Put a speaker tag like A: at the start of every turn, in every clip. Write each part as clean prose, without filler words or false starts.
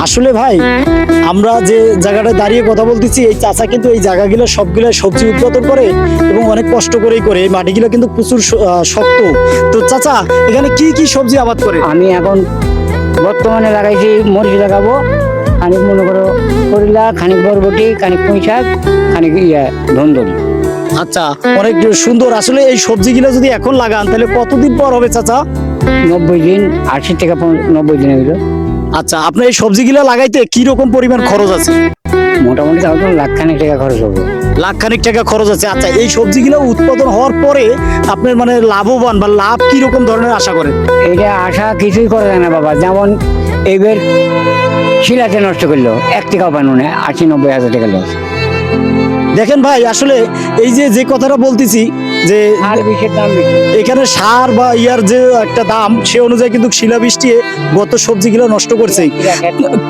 A: আসলে ভাই আমরা যে জায়গাটায় দাঁড়িয়ে কথা বলতেছি এই চাচা কিন্তু এই জায়গাগুলো সবগুলো সবজি উৎপাদন করে এবং অনেক কষ্ট করেই করে। এই মাটিগুলো কিন্তু প্রচুর শক্ত। তো চাচা এখানে কি কি সবজি আবাদ করে?
B: আমি এখন বর্তমানে লাগাইছি মরিচ লাগাবো, খানিক মনে করো করলা, খানিক বরবটি, খানিক পুঁই শাক, খানিক ধন্দলি।
A: আচ্ছা, অনেক সুন্দর। আসলে এই সবজিগুলো যদি এখন লাগান তাহলে কতদিন পর হবে চাচা?
B: 90 দিন, 80 থেকে 90 দিন হইলো।
A: আচ্ছা, আপনার এই সবজিগুলো লাগাইতে কি রকম পরিমাণ খরচ আছে?
B: মোটামুটি তাও তো লাখখানেক টাকা খরচ হবে।
A: লাখখানিক টাকা খরচ আছে। আচ্ছা, এই সবজিগুলো উৎপাদন হওয়ার পরে আপনার মানে লাভবান বা লাভ কি রকম ধরনের আশা করেন?
B: এটা আশা কিছুই করা যায় না বাবা। যেমন এইবার শিলাতে নষ্ট করলো, 1 টাকাও পানো না, 80-90 হাজার টাকা লস।
A: দেখেন ভাই, আসলে এই যে যে কথাটা বলতেছি যে
B: আর বিষের দাম বেশি।
A: এখানে সার বা ইয়ার যে একটা দাম সে অনুযায়ী কিন্তু শিলাবৃষ্টি গত সবজিগুলো নষ্ট করছে।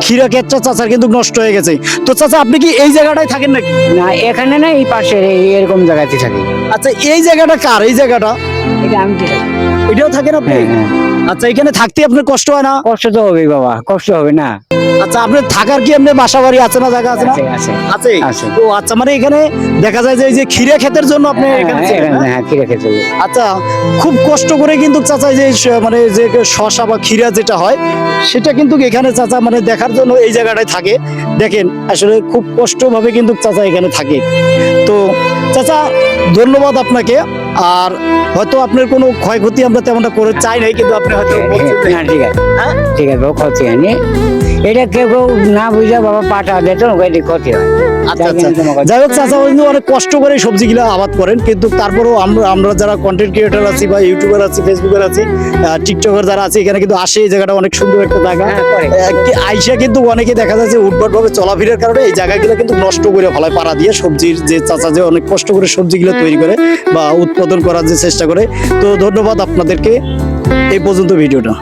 A: ক্ষীরা ক্ষেতটা চাচার কিন্তু নষ্ট হয়ে গেছে। তো চাচা আপনি কি এই জায়গাটায় থাকেন নাকি?
B: না, এখানে না, এই পাশে এরকম জায়গাতে থাকি।
A: আচ্ছা, এই জায়গাটা কার? এই জায়গাটা
B: এটা আমি কি থাকি।
A: এটাও থাকেন আপনি?
B: হ্যাঁ।
A: আচ্ছা, এখানে থাকতে আপনার কষ্ট হয় না?
B: কষ্ট তো হবে বাবা, কষ্ট হবে না।
A: আচ্ছা, আপনার থাকার কি এমনি বাসা বাড়ি আছে না, জায়গা আছে না?
B: আছে।
A: আছে।
B: আছে।
A: ও আচ্ছা, মানে এখানে দেখা যায় যে এই যে ক্ষীরা ক্ষেতের জন্য আপনি এখানে ছিলেন, না?
B: হ্যাঁ, ক্ষীরা খেতে হবে।
A: আচ্ছা, খুব কষ্ট করে কিন্তু চাচা যে মানে যে শসা বা ক্ষীরা যেটা হয় সেটা কিন্তু এখানে চাচা মানে দেখার জন্য এই জায়গাটায় থাকে। দেখেন আসলে খুব কষ্ট ভাবে কিন্তু চাচা এখানে থাকে। তো চাচা ধন্যবাদ আপনাকে। আর হয়তো আপনার কোনো ক্ষয়ক্ষতি আমরা তেমনটা করে চাই নাই, কিন্তু আপনি হয়তো বলছেন।
B: না, ঠিক আছে।
A: হ্যাঁ?
B: ঠিক আছে, ক্ষতি হয়নি। এটা কেউ কেউ না বুঝে বাবা পাঠা দিত, ক্ষতি হয়।
A: আচ্ছা আচ্ছা, যাই হোক চাচা কিন্তু অনেক কষ্ট করে সবজিগুলো আবাদ করেন, কিন্তু তারপরেও আমরা যারা কন্টেন্ট ক্রিয়েটার আছি বা ইউটিউবার আছি, ফেসবুকার আছি, টিকটকার যারা আছে, এখানে কিন্তু আসে। এই জায়গাটা অনেক সুন্দর একটা জায়গা। আইসা কিন্তু অনেকে দেখা যায় যে উদ্ভট ভাবে চলাফেরার কারণে এই জায়গাগুলো কিন্তু নষ্ট করে ফেলায় পাড়া দিয়ে। সবজির যে চাচা যে অনেক কষ্ট করে সবজিগুলো তৈরি করে বা উৎপাদন করার যে চেষ্টা করে। তো ধন্যবাদ আপনাদেরকে। এই পর্যন্ত ভিডিওটা।